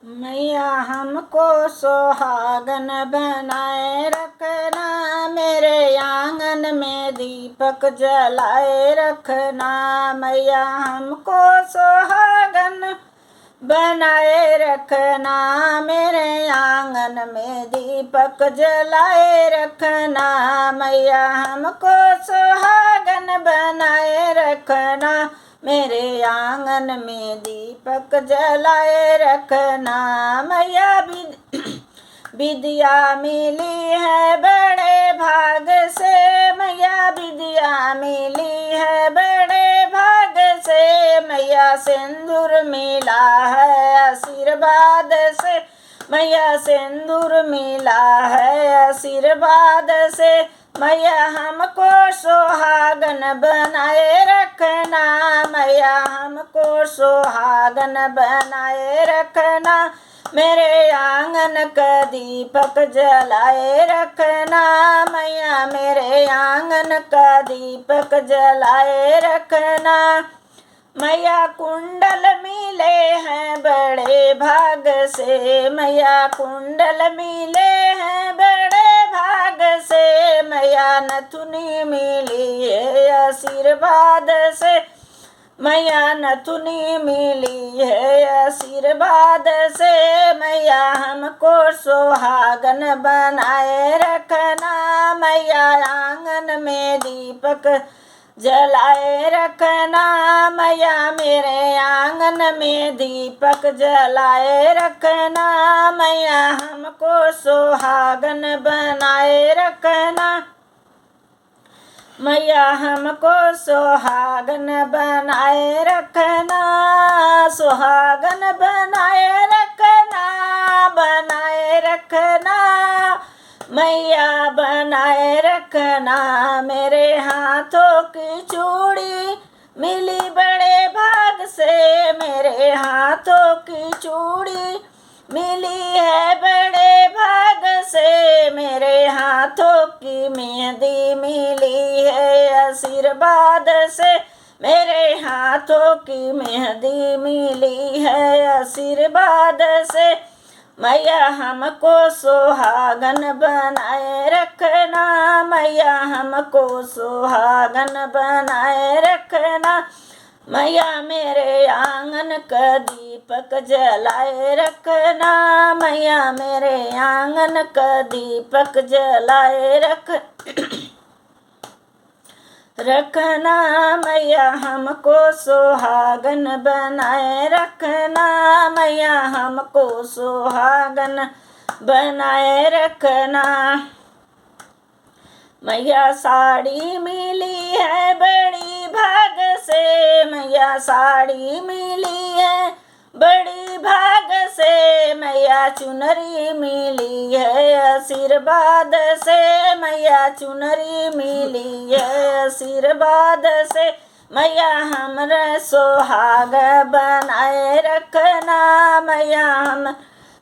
मैया हमको सुहागन बनाए रखना, मेरे आंगन में दीपक जलाए रखना। मैया हमको सुहागन बनाए रखना, मेरे आंगन में दीपक जलाए रखना। मैया हमको सुहागन बनाए रखना, मेरे आंगन में दीपक जलाए रखना। मैया विद्या मिली है बड़े भाग से, मैया विद्या मिली है बड़े भाग से। मैया सिंदूर मिला है आशीर्वाद से, मैया सिंदूर मिला है आशीर्वाद से। मैया हमको सुहागन बनाए रखना, मैया हमको सुहागन बनाए रखना, मेरे आंगन का दीपक जलाए रखना। मैया मेरे आंगन का दीपक जलाए रखना। मैया कुंडल मिले हैं बड़े भाग से, मैया कुंडल मिले हैं बड़े भाग से। मैया नथुनी मिली है आशीर्वाद से, मैया नथुनी मिली है आशीर्वाद से। मैया हमको सुहागन बनाए रखना, मैया आंगन में दीपक जलाए रखना। मैया मेरे आंगन में दीपक जलाए रखना, मैया हमको सुहागन बनाए रखना। मैया हमको सुहागन बनाए रखना, सुहागन बनाए रखना, बनाए रखना। मैया बनाए रखना, मेरे हाथों की चूड़ी मिली बड़े भाग से, मेरे हाथों की चूड़ी मिली है बड़े भाग से। मेरे हाथों की मेहंदी मिली है आशीर्वाद से, मेरे हाथों की मेहंदी मिली है आशीर्वाद से। मैया हमको सुहागन बनाए रखना, मैया हमको सुहागन बनाए रखना। मैया मेरे आंगन का दीपक जलाए रखना, मैया मेरे आंगन का दीपक जलाए रखना। मैया हमको सुहागन बनाए रखना, मैया हमको सुहागन बनाए रखना। मैया साड़ी मिली है बड़ी भाग से, मैया साड़ी मिली है बड़ी भाग से। मैया चुनरी मिली है आशीर्वाद से, मैया चुनरी मिली है आशीर्वाद से। मैया हमरा सुहाग बनाए रखना, मैया हम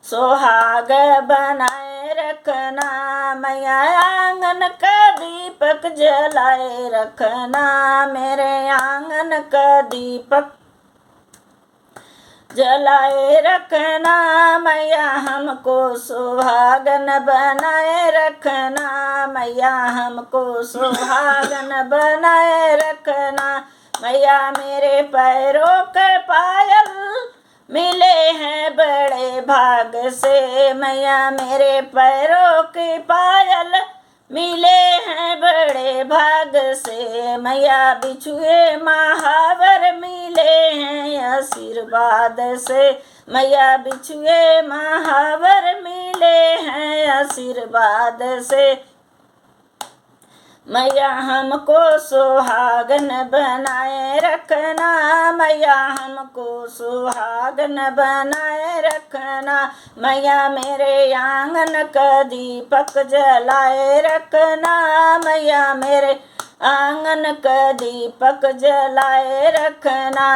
सुहाग बनाए रखना। मैया आंगन का दीपक जलाए रखना, मेरे आंगन का दीपक जलाए रखना। मैया हमको सुहागन बनाए रखना, मैया हमको सुहागन बनाए रखना। मैया मेरे पैरों के पायल मिले हैं बड़े भाग से, मैया मेरे पैरों के पायल मिले हैं बड़े भाग से। मैया बिछुए महावर मिले हैं आशीर्वाद से, मैया बिछुए महावर मिले हैं आशीर्वाद से। मैया हमको सुहागन बनाए रखना, मैया हमको सुहागन बनाए रखना। मैया मेरे आंगन का दीपक जलाए रखना, मैया मेरे आंगन का दीपक जलाए रखना।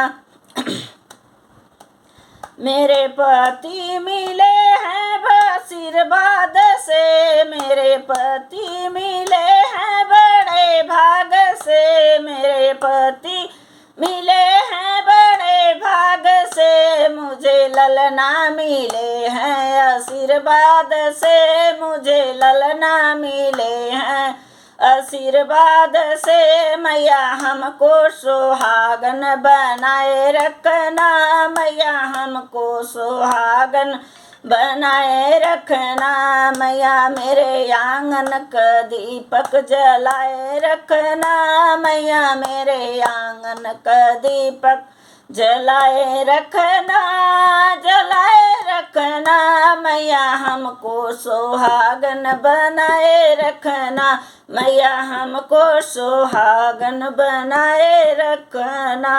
मेरे पति मिले हैं आशीर्वाद से, मेरे पति मिले हैं बड़े भाग से। मेरे पति मिले हैं बड़े भाग से, मुझे ललना मिले हैं, आशीर्वाद से मुझे ललना मिले हैं, आशीर्वाद से मैया हमको सुहागन बनाए रखना, मैया हमको सुहागन बनाए रखना, मैया मेरे आंगन का दीपक जलाए रखना, मैया मेरे आंगन का दीपक जलाए रखना, जलाए रखना, मैया हमको सुहागन बनाए रखना, मैया हमको सुहागन बनाए रखना।